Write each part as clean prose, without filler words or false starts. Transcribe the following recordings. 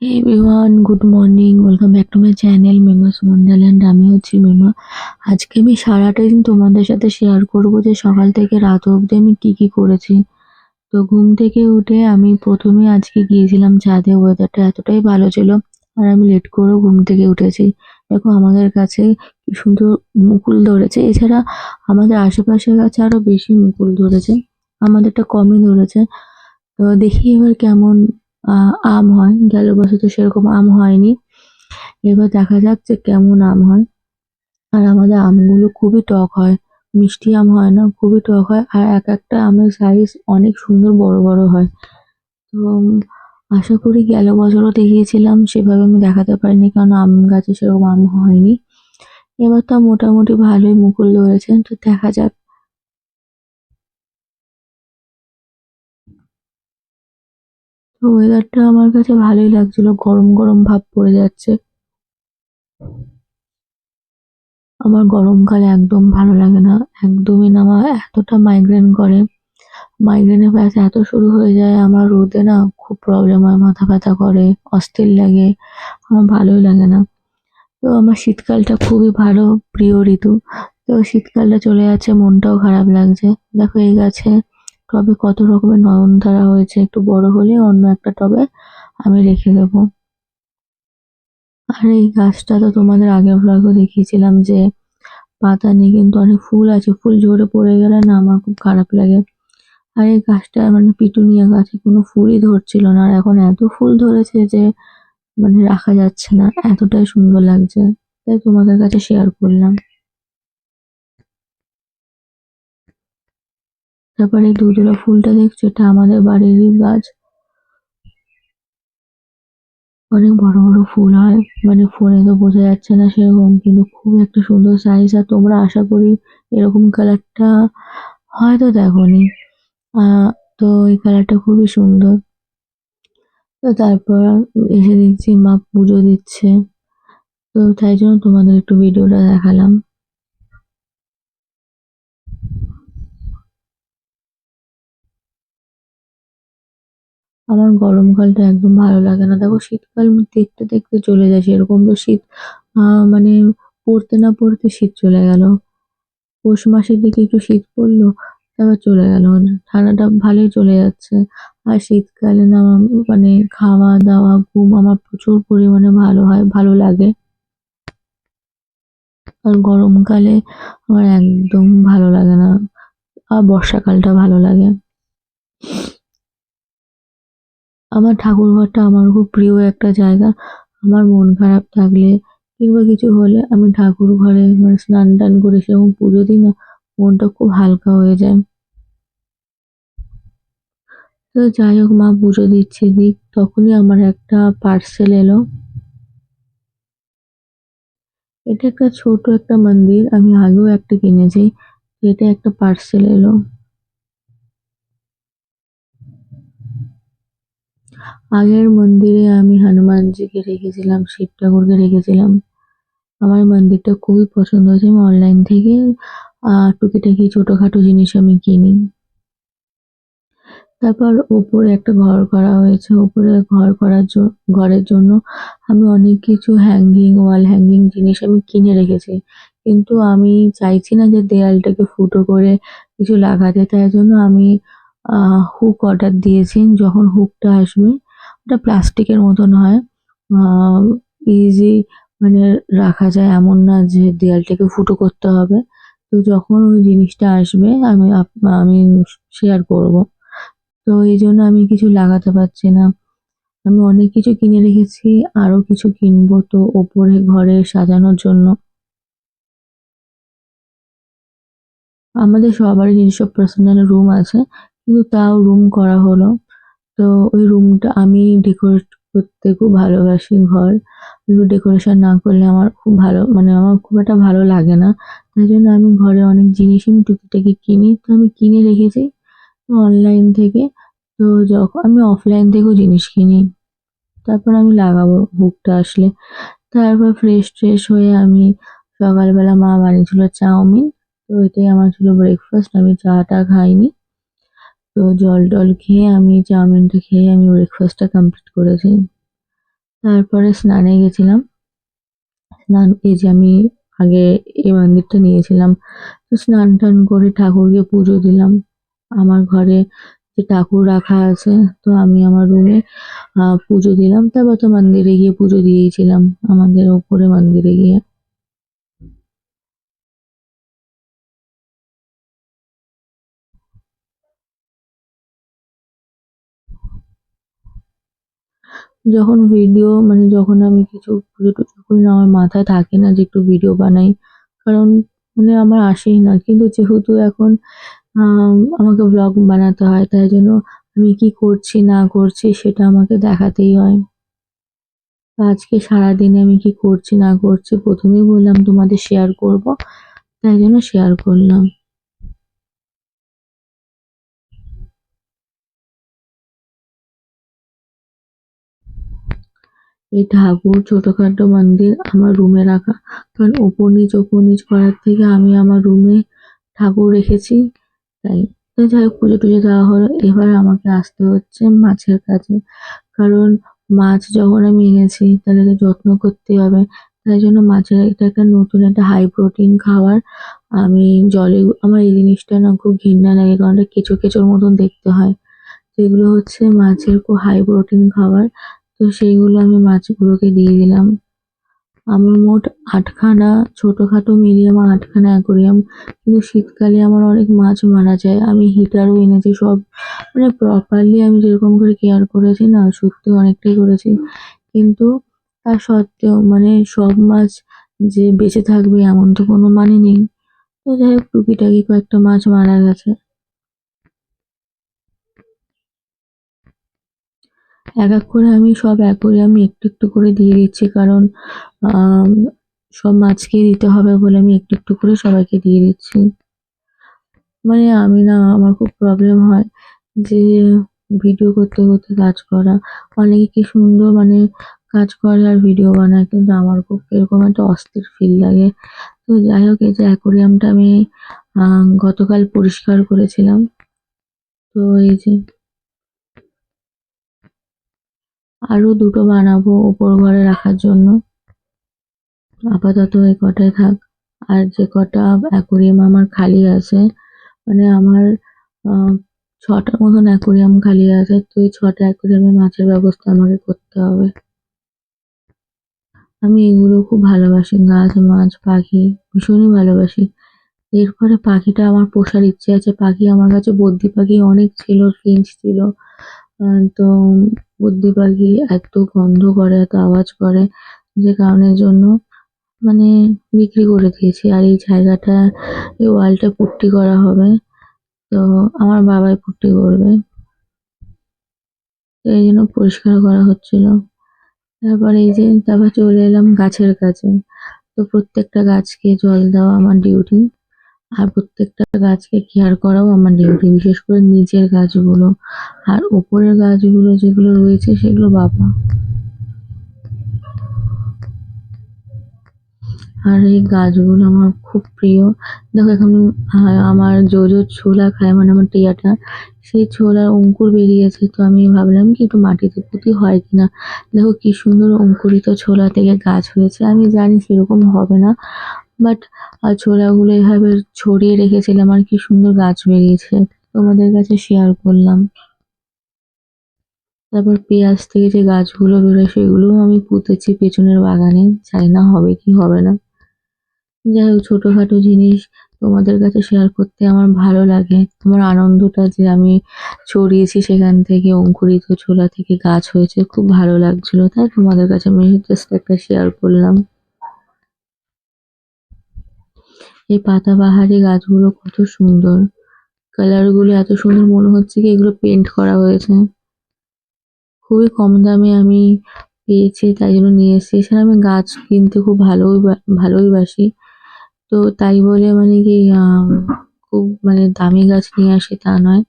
Hey everyone, good morning. Welcome back to my channel Mima's Wonderland. আমি হচ্ছি মিমা। আজকে আমি সারাটা দিন তোমাদের সাথে শেয়ার করব যে সকাল থেকে রাত অবধি আমি কি কি করেছি। তো ঘুম থেকে উঠে আমি প্রথমে আজকে গিয়েছিলাম ছাদে, ওয়েদারটা এতটাই ভালো ছিল আর আমি লেট করেও ঘুম থেকে উঠেছি। দেখো আমাদের কাছে কি সুন্দর মুকুল ধরেছে, এছাড়া আমাদের আশেপাশের গাছে আরো বেশি মুকুল ধরেছে, আমাদেরটা কমই ধরেছে। তো দেখি এবার কেমন আম হয়। গেল বছর তো সেরকম আম হয়নি, এবার দেখা যাক যে কেমন আম হয়। আর আমাদের আমগুলো খুবই টক হয়, মিষ্টি আম হয় না, খুবই টক হয় আর এক একটা আমের সাইজ অনেক সুন্দর বড় বড় হয়। তো আশা করি গেল বছরও দেখিয়েছিলাম সেভাবে আমি দেখাতে পারিনি, কারণ আম গাছে সেরকম আম হয়নি। এবার তো মোটামুটি ভালোই মুকুল ধরেছে, তো দেখা যাক। তো ওয়েদারটা আমার কাছে ভালোই লাগছিল, গরম গরম ভাব পড়ে যাচ্ছে। আমার গরমকাল একদম ভালো লাগে না, একদমই না। আমার এতটা মাইগ্রেন করে, মাইগ্রেনের ব্যথা এত শুরু হয়ে যায় আমার, রোদে না খুব প্রবলেম হয়, মাথা ব্যথা করে, অস্থির লাগে, আমার ভালোই লাগে না। তো আমার শীতকালটা খুবই ভালো, প্রিয় ঋতু। তো শীতকালটা চলে যাচ্ছে, মনটাও খারাপ লাগছে। দেখো এই গাছে টবে কত রকমের নয়নতারা হয়েছে, একটু বড় হলে অন্য একটা টবে আমি রেখে দেবো। আর এই গাছটা তো তোমাদের আগের ব্লগে দেখিয়েছিলাম যে পাতা নেই, কিন্তু অনেক ফুল আছে, ফুল ঝরে পড়ে গেলে না আমার খুব খারাপ লাগে। আর এই গাছটা মানে পিটুনিয়া গাছে কোনো ফুলই ধরছিল না, আর এখন এত ফুল ধরেছে যে মানে রাখা যাচ্ছে না, এতটাই সুন্দর লাগছে, তাই তোমাদের কাছে শেয়ার করলাম। তারপরে এই দুধুরা ফুলটা দেখছো, এটা আমাদের বাড়িরই গাছ, অনেক বড় বড় ফুল হয়, মানে ফোনে তো বোঝা যাচ্ছে না সেরকম, কিন্তু খুব একটা সুন্দর সাইজ। আর তোমরা আশা করি এরকম কালারটা হয়তো দেখোনি। আহ তো এই কালারটা খুবই সুন্দর। তো তারপর এসে দেখছি মা পুজো দিচ্ছে, তো তাই জন্য তোমাদের একটু ভিডিওটা দেখালাম। আমার গরমকালটা একদম ভালো লাগে না। দেখো শীতকাল দেখতে দেখতে চলে যায়, সেরকম তো শীত মানে পড়তে না পড়তে শীত চলে গেল। পৌষ মাসের দিকে একটু শীত পড়লো, তারপর চলে গেল, ঠান্ডাটা ভালোই চলে যাচ্ছে। আর শীতকালে না মানে খাওয়া দাওয়া ঘুম আমার প্রচুর পরিমাণে ভালো হয়, ভালো লাগে। আর গরমকালে আমার একদম ভালো লাগে না, আর বর্ষাকালটা ভালো লাগে। আমার ঠাকুরঘরটা আমার খুব প্রিয় একটা জায়গা। আমার মন খারাপ থাকলে কিংবা কিছু হলে আমি ঠাকুর ঘরে মানে স্নান টান করে সেরকম পুজো দিই না, মনটা খুব হালকা হয়ে যায়। তো যাই হোক, মা পুজো দিচ্ছে দিক, তখনই আমার একটা পার্সেল এলো। এটা একটা ছোট একটা মন্দির, আমি আগেও একটা কিনেছি, এটা একটা পার্সেল এলো। আগের মন্দিরে আমি হনুমানজিকে রেখেছিলাম, শিব ঠাকুরকে রেখেছিলাম। আমার মন্দিরটা খুবই পছন্দ হয়েছে, আমি অনলাইন থেকে টুকিটাকি ছোটখাটো জিনিস আমি কিনি। তারপর উপরে একটা ঘর করা হয়েছে, উপরে ঘরের জন্য আমি অনেক কিছু ওয়াল হ্যাঙ্গিং জিনিস আমি কিনে রেখেছি, কিন্তু আমি চাইছি না যে দেয়ালটাকে ফুটো করে কিছু লাগাতে, তাই জন্য আমি হুক অর্ডার দিয়েছি। যখন হুকটা আসবে, ওটা প্লাস্টিকের মতন হয়, ইজি, মানে রাখা যায়, এমন না যে দেয়ালটাকে ফুটো করতে হবে। তো যখন ওই জিনিসটা আসবে আমি শেয়ার করব। তো এইজন্য আমি কিছু লাগাতে পারছি না। আমি অনেক কিছু কিনে রেখেছি, আরো কিছু কিনবো তো ওপরে ঘরে সাজানোর জন্য। আমাদের সবারই নিজস্ব পার্সোনাল রুম আছে, কিন্তু তাও রুম করা হলো। তো ওই রুমটা আমি ডেকোরেট করতে খুব ভালোবাসি ঘর। কিন্তু ডেকোরেশন না করলে আমার খুব ভালো, মানে আমার খুব একটা ভালো লাগে না। তাই জন্য আমি ঘরে অনেক জিনিসই আমি টুকিটাকি কিনি, তো আমি কিনে রেখেছি অনলাইন থেকে। তো যখন আমি অফলাইন থেকেও জিনিস কিনি, তারপর আমি লাগাবো হুকটা আসলে। তারপর ফ্রেশ ট্রেশ হয়ে আমি সকালবেলা মা বানিয়েছিল চাউমিন, তো এটাই আমার ছিল ব্রেকফাস্ট, আমি চাটা খাইনি। তো জল টল খেয়ে আমি চাউমিনটা খেয়ে আমি ব্রেকফাস্টটা কমপ্লিট করেছি। তারপরে স্নানে গেছিলাম। স্নান এই যে আমি আগে এই মন্দিরটা নিয়েছিলাম। তো স্নান টান করে ঠাকুরকে পুজো দিলাম। আমার ঘরে যে ঠাকুর রাখা আছে, তো আমি আমার রুমে পুজো দিলাম। তারপর তো মন্দিরে গিয়ে পুজো দিয়েছিলাম, আমাদের ওপরে মন্দিরে গিয়ে। যখন ভিডিও মানে যখন আমি কিছু পুজো টুজো করি না, আমার মাথায় থাকে না যে একটু ভিডিও বানাই। কারণ মানে আমার আসেই না। কিন্তু যেহেতু এখন আমাকে ব্লগ বানাতে হয়, তাই জন্য আমি কি করছি না করছি সেটা আমাকে দেখাতেই হয়। তো আজকে সারাদিনে আমি কি করছি না করছি প্রথমেই বললাম তোমাদের শেয়ার করব, তাই জন্য শেয়ার করলাম। এই ঠাকুর ছোটখাটো মন্দির আমার রুমে রাখা, কারণ ওপর নিচ করার থেকে আমি আমার রুমে ঠাকুর রেখেছি, তাই। তো যাই হোক, পুজো টুজো দেওয়া হলো। এবার আমাকে আসতে হচ্ছে মাছের কাছে। কারণ মাছ যখন আমি এনেছি তাহলে তো যত্ন করতে হবে। তাই জন্য মাছের এটা একটা নতুন একটা হাই প্রোটিন খাবার। আমি জলে আমার এই জিনিসটা না খুব ঘৃণা লাগে, কারণ এটা কেঁচো কেঁচোর মতন দেখতে হয়। তো এগুলো হচ্ছে মাছের খুব হাই প্রোটিন খাবার। তো সেইগুলো আমি মাছগুলোকে দিয়ে দিলাম। আমি মোট ৮ খানা, ছোটখাটো মিলিয়ে আমার ৮ খানা অ্যাকোরিয়াম। কিন্তু শীতকালে আমার অনেক মাছ মারা যায়। আমি হিটারও এনেছি সব, মানে প্রপারলি আমি যেরকম করে কেয়ার করেছি না, সত্যি অনেকটাই করেছি। কিন্তু তা সত্ত্বেও মানে সব মাছ যে বেঁচে থাকবে এমন তো কোনো মানে নেই। তো যাই হোক, টুকিটাকি কয়েকটা মাছ মারা গেছে। এক এক করে আমি সব অ্যাকোরিয়ামে একটু একটু করে দিয়ে দিচ্ছি, কারণ আম সব মাছকেই দিতে হবে বলে আমি একটু একটু করে সবাইকে দিয়ে দিচ্ছি। মানে আমি না, আমার খুব প্রবলেম হয় যে ভিডিও করতে করতে কাজ করা। অনেকে কি সুন্দর মানে কাজ করে আর ভিডিও বানায়, কিন্তু আমার খুব এরকম একটা অস্থির ফিল লাগে। তো যাই হোক, এই যে অ্যাকোরিয়ামটা আমি গতকাল পরিষ্কার করেছিলাম। তো এই যে আরো দুটো বানাবো উপর ঘরে রাখার জন্য। আপাতত এই কটাই থাক। আর যে কটা অ্যাকোরিয়াম আমার খালি আছে, মানে আমার আহ ৬টার মতন অ্যাকোরিয়াম খালি আছে। তো এই ৬টা অ্যাকোরিয়ামে মাছের ব্যবস্থা আমাকে করতে হবে। আমি এগুলো খুব ভালোবাসি, গাছ, মাছ, পাখি ভীষণই ভালোবাসি। এরপরে পাখিটা আমার পোষার ইচ্ছে আছে। পাখি আমার কাছে বদ্রি পাখি অনেক ছিল, ফিঞ্চ ছিল। তো বদ্রি পাখি এত গন্ধ করে, এত আওয়াজ করে, যে কারণের জন্য মানে বিক্রি করে দিয়েছি। আর এই জায়গাটা, এই ওয়ালটা পুট্টি করা হবে। তো আমার বাবাই পুট্টি করবে। তো এই জন্য পরিষ্কার করা হচ্ছিল। তারপরে এই যে তারপর চলে এলাম গাছের কাছে। তো প্রত্যেকটা গাছকে জল দেওয়া আমার ডিউটি। আর প্রত্যেকটা গাছকে কেয়ার করাও আমার ডিউটি, বিশেষ করে নিচের গাছগুলো। আর ওপরের গাছগুলো যেগুলো রয়েছে সেগুলো বাবা। আর এই গাছগুলো আমার খুব প্রিয়। দেখো এখন আমার জোজো ছোলা খায়, মানে আমার টিয়াটা, সেই ছোলার অঙ্কুর বেরিয়েছে। তো আমি ভাবলাম কি একটু মাটিতে পুঁতি হয় কিনা। দেখো কি সুন্দর অঙ্কুরিত ছোলা থেকে গাছ হয়েছে। আমি জানি সেরকম হবে না, বাট ছোলাগুলো এভাবে ছড়িয়ে রেখেছিলাম আর কি সুন্দর গাছ বেরিয়েছে। তোমাদের কাছে শেয়ার করলাম। তারপর পেঁয়াজ থেকে যে গাছগুলো বেরোয় সেগুলোও আমি পুঁতেছি পেছনের বাগানে। জানি না হবে কি হবে না। যাই হোক, ছোটখাটো জিনিস তোমাদের কাছে শেয়ার করতে আমার ভালো লাগে। আমার আনন্দটা যে আমি ছড়িয়েছি, সেখান থেকে অঙ্কুরিত ছোলা থেকে গাছ হয়েছে, খুব ভালো লাগছিল। তাই তোমাদের কাছে আমি জাস্ট একটা শেয়ার করলাম। এই পাতাবাহারি গাছগুলো কত সুন্দর, কালার গুলো এত সুন্দর, মনে হচ্ছে কি এগুলো পেন্ট করা হয়েছে। খুবই কম দামে আমি পেয়েছি, তাই জন্য নিয়ে এসেছি। এছাড়া আমি গাছ কিনতে খুব ভালোই বাসি। তো তাই বলে মানে কি খুব মানে দামি গাছ নিয়ে আসি তা নয়।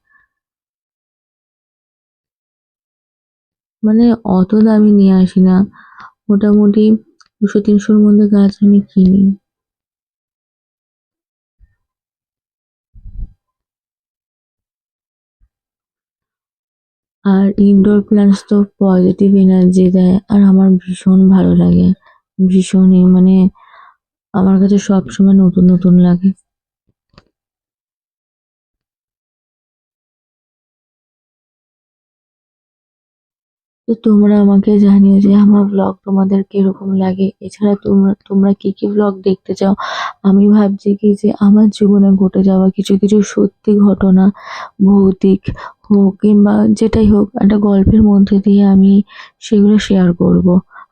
মানে অত দামি নিয়ে আসি না, মোটামুটি ২০০-৩০০-র মধ্যে গাছ আমি কিনি। আর ইনডোর প্ল্যান্টস তো পজিটিভ এনার্জি দেয় আর আমার ভীষণ ভালো লাগে। ভীষণই মানে আমার কাছে সবসময় নতুন নতুন লাগে। তো তোমরা আমাকে জানিও যে আমার ব্লগ তোমাদের কিরকম লাগে। এছাড়া তোমরা তোমরা কি কি ব্লগ দেখতে চাও। আমি ভাবছি কি যে আমার জীবনে ঘটে যাওয়া কিছু কিছু সত্যি ঘটনা, ভৌতিক হোক কিংবা যেটাই হোক, একটা গল্পের মধ্যে দিয়ে আমি সেগুলো শেয়ার করব।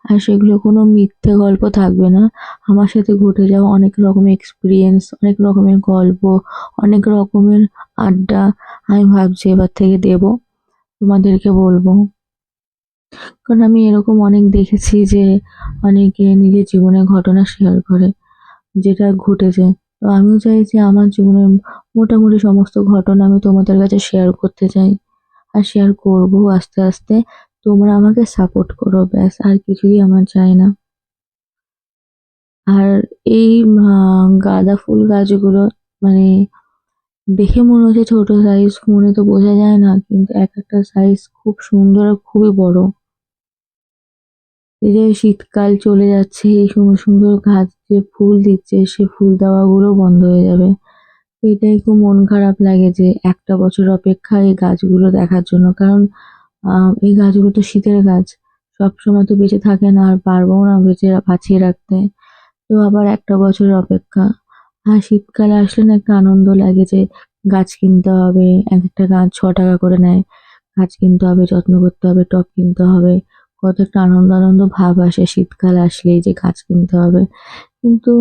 আর সেগুলো কোনো মিথ্যে গল্প থাকবে না। আমার সাথে ঘটে যাওয়া অনেক রকমের এক্সপিরিয়েন্স, অনেক রকমের গল্প, অনেক রকমের আড্ডা আমি ভাবছি এবার থেকে দেব, তোমাদেরকে বলবো। কারণ আমি এরকম অনেক দেখেছি যে অনেকে নিজের জীবনের ঘটনা শেয়ার করে, যেটা ঘটেছে। তো আমিও চাই যে আমার জীবনের মোটামুটি সমস্ত ঘটনা আমি তোমাদের কাছে শেয়ার করতে চাই। আর শেয়ার করবো আস্তে আস্তে। তোমরা আমাকে সাপোর্ট করো, ব্যাস আর কিছুই আমার চাই না। আর এই গাঁদা ফুল গাছগুলো মানে দেখে মনে হচ্ছে ছোট সাইজ, ফোনে তো বোঝা যায় না, কিন্তু এক একটা সাইজ খুব সুন্দর আর খুবই বড়। এই যে শীতকাল চলে যাচ্ছে, এই সুন্দর সুন্দর গাছ যে ফুল দিচ্ছে, সে ফুল দেওয়াগুলো বন্ধ হয়ে যাবে। এটাই খুব মন খারাপ লাগে যে একটা বছর অপেক্ষা এই গাছগুলো দেখার জন্য। কারণ এই গাছগুলো তো শীতের গাছ, সবসময় তো বেঁচে থাকে না, আর পারবো না বাঁচিয়ে রাখতে। তো আবার একটা বছর অপেক্ষা। আর শীতকালে আসলে না একটা আনন্দ লাগে যে গাছ কিনতে হবে, এক একটা গাছ 6 টাকা করে নেয়। গাছ কিনতে হবে, যত্ন করতে হবে, টব কিনতে হবে। কত একটা আনন্দ আনন্দ ভাব আসে শীতকাল আসলেই যে গাছ কিনতে হবে। কিন্তু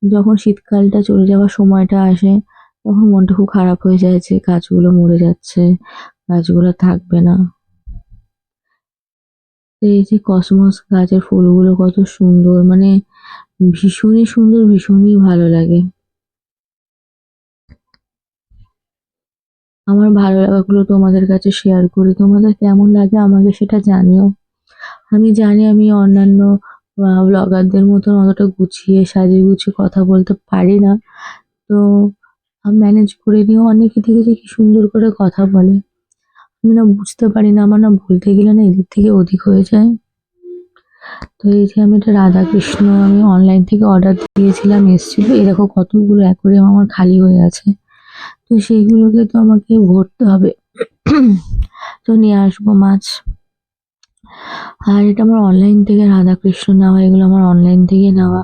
যখন শীতকালটা চলে যাওয়ার সময়টা আসে, তখন মনটা খুব খারাপ হয়ে যায় যে গাছগুলো মরে যাচ্ছে, গাছগুলো থাকবে না। তো এই যে কসমস গাছের ফুলগুলো কত সুন্দর, মানে ভীষণই সুন্দর, ভীষণই ভালো লাগে। আমার ভালো লাগাগুলো তোমাদের কাছে শেয়ার করি। তোমাদের কেমন লাগে আমাকে সেটা জানিও। আমি জানি আমি অন্যান্য ব্লগারদের মতন অতটা গুছিয়ে সাজিয়ে গুছিয়ে কথা বলতে পারি না। তো আমি ম্যানেজ করে নিও। অনেকে দেখেছি কি সুন্দর করে কথা বলে। আমি না বুঝতে পারি না, আমার না বলতে গেলে না এদিক থেকে ওদিক হয়ে যায়। তো এই যে আমি একটা রাধাকৃষ্ণ আমি অনলাইন থেকে অর্ডার দিয়েছিলাম, এসেছিল। এই দেখো কতগুলো অ্যাকোরিয়াম আমার খালি হয়ে আছে। তো সেইগুলোকে তো আমাকে ভরতে হবে। তো নিয়ে আসবো মাছ। আর এটা আমার অনলাইন থেকে রাধাকৃষ্ণ নেওয়া, এগুলো আমার অনলাইন থেকে নেওয়া।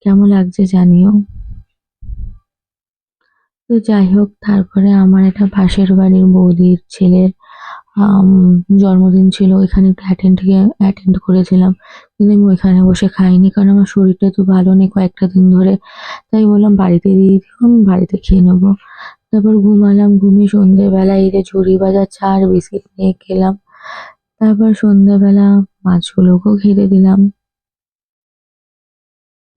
কেমন লাগছে জানিও। তো যাই হোক, তারপরে আমার একটা পাশের বাড়ির বৌদির ছেলের আম জন্মদিন ছিল। ওইখানে একটু অ্যাটেন্ড করেছিলাম। কিন্তু আমি ওইখানে বসে খাইনি, কারণ আমার শরীরটা তো ভালো নেই কয়েকটা দিন ধরে। তাই বললাম বাড়িতে দিয়ে দিও, আমি বাড়িতে খেয়ে নেবো। তারপর ঘুমালাম, ঘুমিয়ে সন্ধ্যেবেলা এই যে ঝুড়ি ভাজা চা আর বিস্কিট নিয়ে খেলাম। তারপর সন্ধ্যাবেলা মাছগুলোকেও খেতে দিলাম।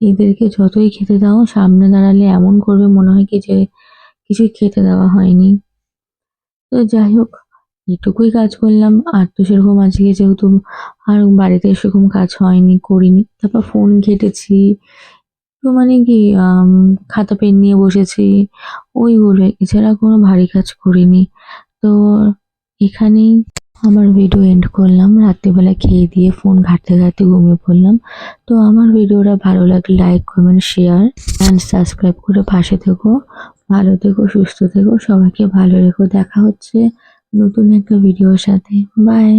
এদেরকে যতই খেতে দাও সামনে দাঁড়ালে এমন করবে মনে হয় কি যে কিছুই খেতে দেওয়া হয়নি। তো যাই হোক, এটুকুই কাজ করলাম। আর তো সেরকম আজকে যেহেতু আর বাড়িতে সেরকম কাজ হয়নি, করিনি। তারপর ফোন ঘেঁটেছি। তো মানে কি খাতা পেন নিয়ে বসেছি, ওইগুলোই। এছাড়া কোনো ভারী কাজ করিনি। তো এখানেই আমার ভিডিও এন্ড করলাম। রাত্রিবেলা খেয়ে দিয়ে ফোন ঘাঁটতে ঘাঁটতে ঘুমিয়ে পড়লাম। তো আমার ভিডিওটা ভালো লাগলে like, comment, share and subscribe করে পাশে থেকো। ভালো থেকো, সুস্থ থেকো, সবাইকে ভালো রেখো। দেখা হচ্ছে নতুন একটা ভিডিওর সাথে। বাই।